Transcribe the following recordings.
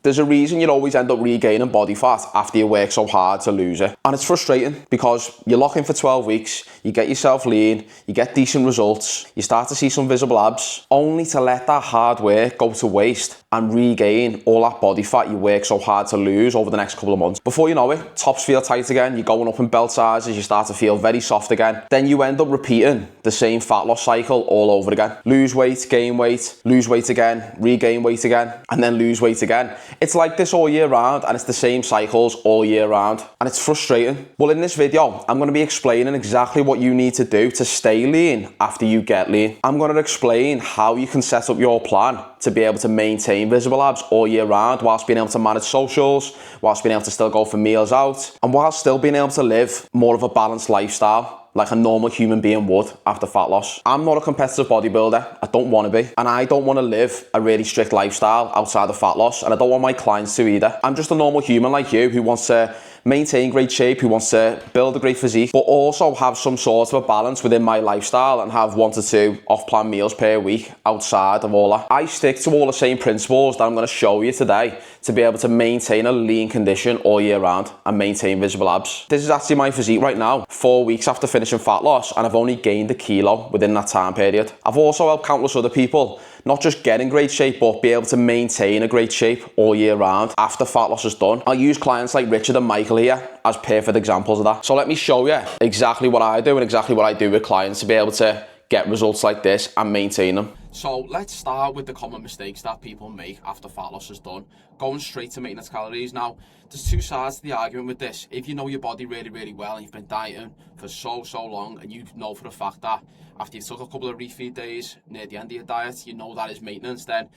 There's a reason you always end up regaining body fat after you work so hard to lose it. And it's frustrating because you lock in for 12 weeks, you get yourself lean, you get decent results, you start to see some visible abs, only to let that hard work go to waste and regain all that body fat you work so hard to lose over the next couple of months. Before you know it, tops feel tight again, you're going up in belt sizes, you start to feel very soft again. Then you end up repeating the same fat loss cycle all over again. Lose weight, gain weight, lose weight again, regain weight again, and then lose weight again. It's like this all year round, and it's the same cycles all year round, and it's frustrating. Well, in this video, I'm going to be explaining exactly what you need to do to stay lean after you get lean. I'm going to explain how you can set up your plan to be able to maintain visible abs all year round whilst being able to manage socials, whilst being able to still go for meals out, and whilst still being able to live more of a balanced lifestyle like a normal human being would after fat loss. I'm not a competitive bodybuilder, I don't want to be, and I don't want to live a really strict lifestyle outside of fat loss, and I don't want my clients to either. I'm just a normal human like you who wants to maintain great shape, who wants to build a great physique, but also have some sort of a balance within my lifestyle and have 1 to 2 off-plan meals per week outside of all that. I stick to all the same principles that I'm going to show you today to be able to maintain a lean condition all year round and maintain visible abs. This is actually my physique right now, 4 weeks after finishing fat loss, and I've only gained 1 kilo within that time period. I've also helped countless other people not just get in great shape, but be able to maintain a great shape all year round after fat loss is done. I'll use clients like Richard and Michael here as perfect examples of that. So let me show you exactly what I do and exactly what I do with clients to be able to get results like this and maintain them. So let's start with the common mistakes that people make after fat loss is done. Going straight to maintenance calories. Now, there's 2 sides to the argument with this. If you know your body really, really well and you've been dieting for so long, and you know for a fact that after you took a couple of refeed days near the end of your diet, you know that is maintenance, then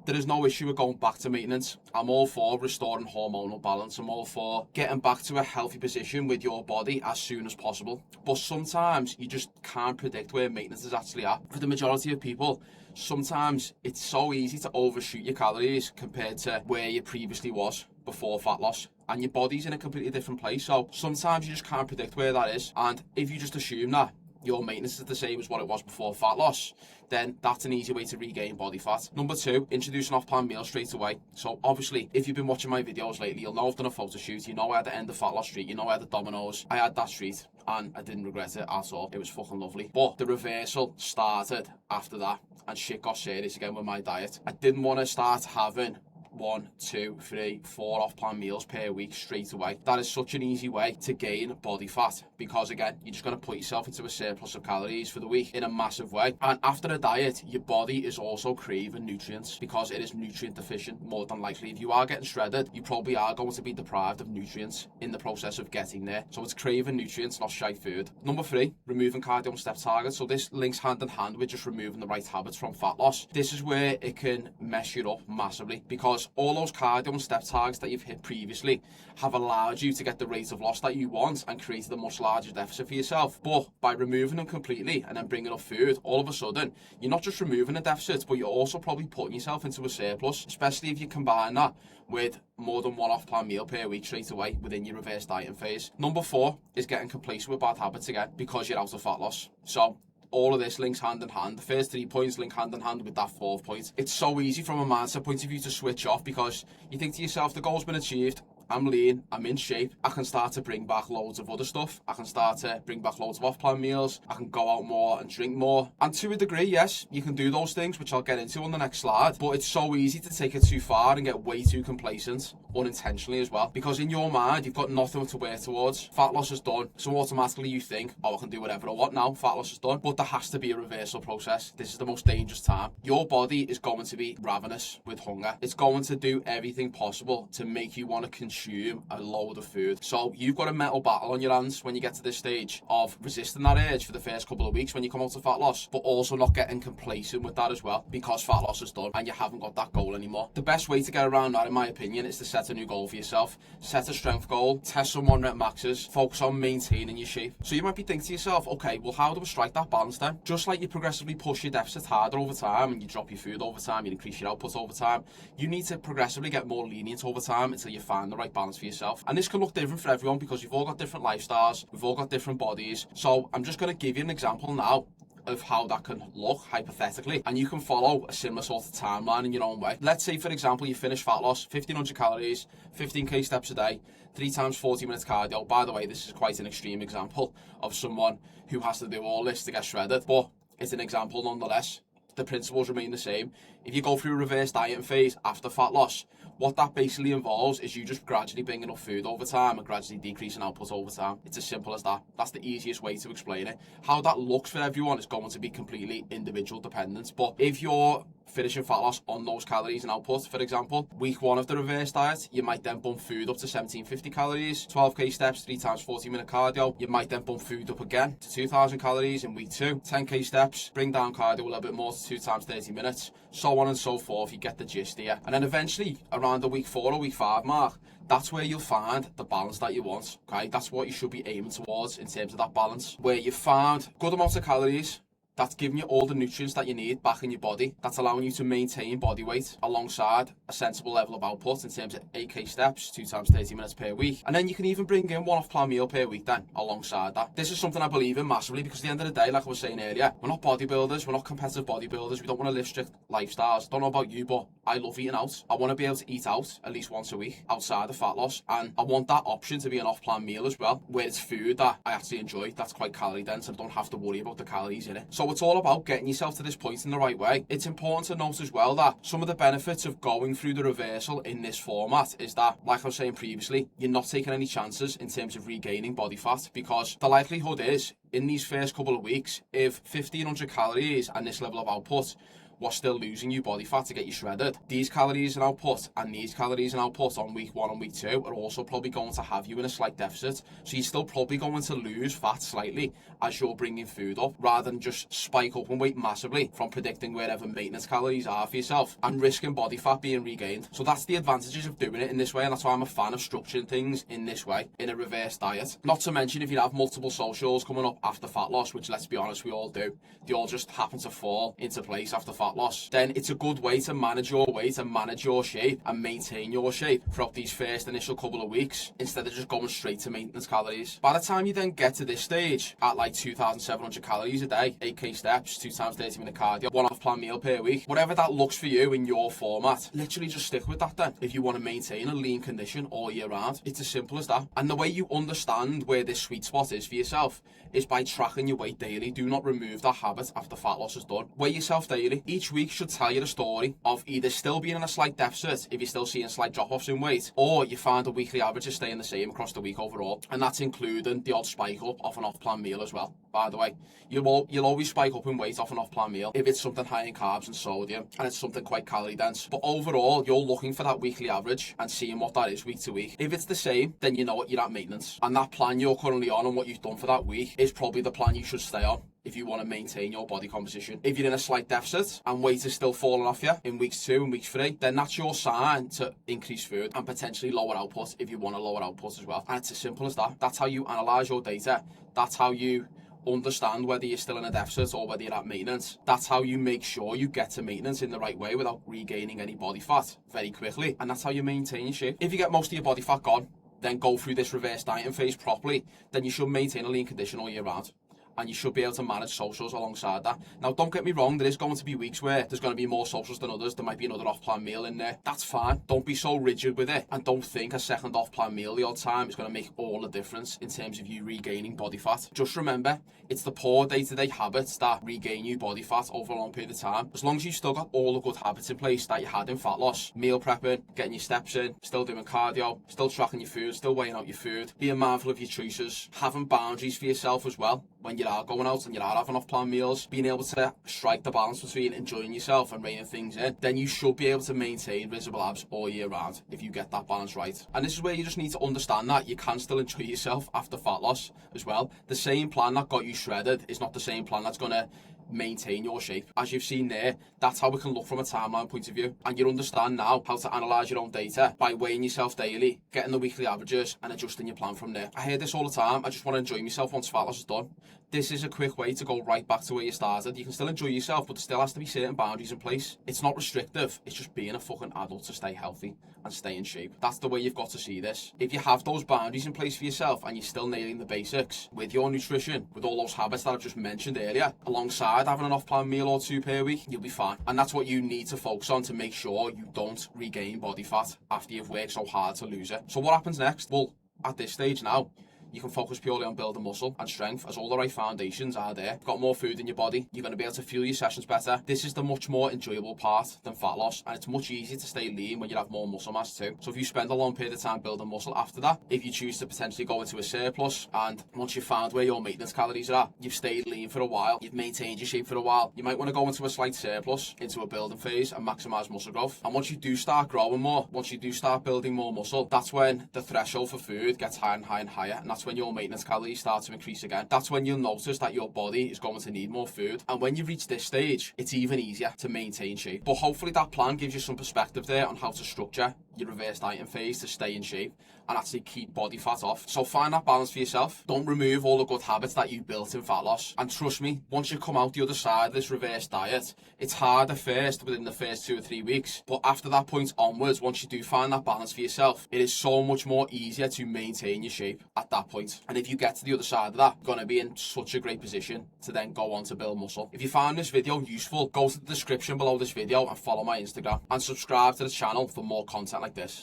there is no issue with going back to maintenance. I'm all for restoring hormonal balance. I'm all for getting back to a healthy position with your body as soon as possible. But sometimes you just can't predict where maintenance is actually at. For the majority of people, sometimes it's so easy to overshoot your calories compared to where you previously was before fat loss, and your body's in a completely different place. So sometimes you just can't predict where that is, and if you just assume that your maintenance is the same as what it was before fat loss, then that's an easy way to regain body fat. Number 2, introduce an off-plan meal straight away. So obviously, if you've been watching my videos lately, you'll know I've done a photo shoot. You know I had the end of fat loss treat. You know I had the Domino's. I had that treat and I didn't regret it at all. It was fucking lovely. But the reversal started after that, and shit got serious again with my diet. I didn't want to start having 1, 2, 3, 4 off-plan meals per week straight away. That is such an easy way to gain body fat, because again, you're just going to put yourself into a surplus of calories for the week in a massive way. And after a diet, your body is also craving nutrients because it is nutrient deficient more than likely. If you are getting shredded, you probably are going to be deprived of nutrients in the process of getting there. So it's craving nutrients, not shite food. Number 3, removing cardio and step targets. So this links hand in hand with just removing the right habits from fat loss. This is where it can mess you up massively, because all those cardio and step targets that you've hit previously have allowed you to get the rate of loss that you want and created a much larger deficit for yourself. But by removing them completely and then bringing up food, all of a sudden, you're not just removing a deficit, but you're also probably putting yourself into a surplus, especially if you combine that with more than 1 off-plan meal per week straight away within your reverse dieting phase. Number 4 is getting complacent with bad habits again because you're out of fat loss. So all of this links hand in hand. The first 3 points link hand in hand with that 4th point. It's so easy from a mindset point of view to switch off, because you think to yourself, the goal's been achieved, I'm lean, I'm in shape, I can start to bring back loads of other stuff. I can start to bring back loads of off-plan meals. I can go out more and drink more. And to a degree, yes, you can do those things, which I'll get into on the next slide. But it's so easy to take it too far and get way too complacent, unintentionally as well. Because in your mind, you've got nothing to work towards. Fat loss is done. So automatically you think, oh, I can do whatever I want now. Fat loss is done. But there has to be a reversal process. This is the most dangerous time. Your body is going to be ravenous with hunger. It's going to do everything possible to make you want to consume a load of food. So you've got a mental battle on your hands when you get to this stage of resisting that urge for the first couple of weeks when you come out of fat loss, but also not getting complacent with that as well, because fat loss is done and you haven't got that goal anymore. The best way to get around that, in my opinion, is to set a new goal for yourself. Set a strength goal, test some 1 rep maxes, focus on maintaining your shape. So you might be thinking to yourself, okay, well, how do I strike that balance then? Just like you progressively push your deficit harder over time and you drop your food over time, you increase your output over time, you need to progressively get more lenient over time until you find the right balance for yourself. And this can look different for everyone because we've all got different lifestyles, we've all got different bodies. So I'm just going to give you an example now of how that can look hypothetically, and you can follow a similar sort of timeline in your own way. Let's say, for example, you finish fat loss, 1500 calories, 15k steps a day, 3 times 40 minutes cardio. By the way, this is quite an extreme example of someone who has to do all this to get shredded, but it's an example nonetheless. The principles remain the same. If you go through a reverse dieting phase after fat loss, what that basically involves is you just gradually bringing up food over time and gradually decreasing output over time. It's as simple as that. That's the easiest way to explain it. How that looks for everyone is going to be completely individual dependent. But if you're finishing fat loss on those calories and output, for example, week 1 of the reverse diet, you might then bump food up to 1750 calories, 12k steps, 3 times 40 minute cardio. You might then bump food up again to 2000 calories in week 2, 10k steps, bring down cardio a little bit more to 2 times 30 minutes, so on and so forth. You get the gist here. And then eventually, around the week 4 or week 5 mark, that's where you'll find the balance that you want, okay? That's what you should be aiming towards in terms of that balance, where you've found good amounts of calories, that's giving you all the nutrients that you need back in your body. That's allowing you to maintain body weight alongside a sensible level of output in terms of 8k steps, 2 times 30 minutes per week. And then you can even bring in one off-plan meal per week then alongside that. This is something I believe in massively, because at the end of the day, like I was saying earlier, we're not bodybuilders, we're not competitive bodybuilders, we don't want to live strict lifestyles. Don't know about you, but I love eating out. I want to be able to eat out at least once a week outside of fat loss, and I want that option to be an off-plan meal as well, where it's food that I actually enjoy, that's quite calorie dense, and I don't have to worry about the calories in it. So it's all about getting yourself to this point in the right way. It's important to note as well that some of the benefits of going through the reversal in this format is that, like I was saying previously, you're not taking any chances in terms of regaining body fat, because the likelihood is, in these first couple of weeks, if 1500 calories and this level of output was still losing you body fat to get you shredded, these calories and output and these calories and output on week 1 and week 2 are also probably going to have you in a slight deficit. So you're still probably going to lose fat slightly as you're bringing food up, rather than just spike up in weight massively from predicting wherever maintenance calories are for yourself and risking body fat being regained. So that's the advantages of doing it in this way, and that's why I'm a fan of structuring things in this way, in a reverse diet. Not to mention, if you have multiple socials coming up after fat loss, which, let's be honest, we all do, they all just happen to fall into place after fat loss, then it's a good way to manage your weight and manage your shape and maintain your shape throughout these first initial couple of weeks, instead of just going straight to maintenance calories. By the time you then get to this stage at like 2,700 calories a day, 8k steps, 2 times 30 minute cardio, one off plan meal per week, whatever that looks for you in your format, literally just stick with that then, if you want to maintain a lean condition all year round. It's as simple as that. And the way you understand where this sweet spot is for yourself is by tracking your weight daily. Do not remove that habit after fat loss is done. Weigh yourself daily. Each week should tell you the story of either still being in a slight deficit if you're still seeing slight drop-offs in weight, or you find the weekly average is staying the same across the week overall. And that's including the odd spike up off an off-plan meal as well. By the way, you'll always spike up in weight off an off-plan meal if it's something high in carbs and sodium and it's something quite calorie dense. But overall, you're looking for that weekly average and seeing what that is week to week. If it's the same, then you know what, you're at maintenance. And that plan you're currently on and what you've done for that week is probably the plan you should stay on if you want to maintain your body composition. If you're in a slight deficit and weight is still falling off you in weeks 2 and weeks 3, then that's your sign to increase food and potentially lower output if you want to lower output as well. And it's as simple as that. That's how you analyse your data. That's how you understand whether you're still in a deficit or whether you're at maintenance. That's how you make sure you get to maintenance in the right way without regaining any body fat very quickly. And that's how you maintain your shape. If you get most of your body fat gone, then go through this reverse dieting phase properly, then you should maintain a lean condition all year round. And you should be able to manage socials alongside that. Now, don't get me wrong, there is going to be weeks where there's going to be more socials than others. There might be another off-plan meal in there. That's fine. Don't be so rigid with it, and don't think a second off-plan meal the odd time is going to make all the difference in terms of you regaining body fat. Just remember, it's the poor day-to-day habits that regain you body fat over a long period of time. As long as you've still got all the good habits in place that you had in fat loss, meal prepping, getting your steps in, still doing cardio, still tracking your food, still weighing out your food, being mindful of your choices, having boundaries for yourself as well when you are going out and you are having off-plan meals, being able to strike the balance between enjoying yourself and reining things in, then you should be able to maintain visible abs all year round if you get that balance right. And this is where you just need to understand that you can still enjoy yourself after fat loss as well. The same plan that got you shredded is not the same plan that's going to maintain your shape. As you've seen there, that's how we can look from a timeline point of view, and you understand now how to analyse your own data by weighing yourself daily, getting the weekly averages and adjusting your plan from there. I hear this all the time, I just want to enjoy myself once fat loss is done. This is a quick way to go right back to where you started. You can still enjoy yourself, but there still has to be certain boundaries in place. It's not restrictive, it's just being a fucking adult to stay healthy and stay in shape. That's the way you've got to see this. If you have those boundaries in place for yourself and you're still nailing the basics with your nutrition, with all those habits that I've just mentioned earlier, alongside tried having an off-plan meal or two per week, you'll be fine. And that's what you need to focus on to make sure you don't regain body fat after you've worked so hard to lose it. So what happens next? Well, at this stage now, you can focus purely on building muscle and strength, as all the right foundations are there. You've got more food in your body, you're going to be able to fuel your sessions better. This is the much more enjoyable part than fat loss, and it's much easier to stay lean when you have more muscle mass too. So if you spend a long period of time building muscle after that, if you choose to potentially go into a surplus, and once you've found where your maintenance calories are at, you've stayed lean for a while, you've maintained your shape for a while, you might want to go into a slight surplus, into a building phase, and maximise muscle growth. And once you do start growing more, once you do start building more muscle, that's when the threshold for food gets higher and higher and higher, and that's when your maintenance calories start to increase again. That's when you'll notice that your body is going to need more food. And when you reach this stage, it's even easier to maintain shape. But hopefully that plan gives you some perspective there on how to structure your reverse dieting phase to stay in shape and actually keep body fat off. So find that balance for yourself. Don't remove all the good habits that you built in fat loss. And trust me, once you come out the other side of this reverse diet, it's hard at first within the first 2 or 3 weeks. But after that point onwards, once you do find that balance for yourself, it is so much more easier to maintain your shape at that point. And if you get to the other side of that, you're going to be in such a great position to then go on to build muscle. If you found this video useful, go to the description below this video and follow my Instagram and subscribe to the channel for more content like this.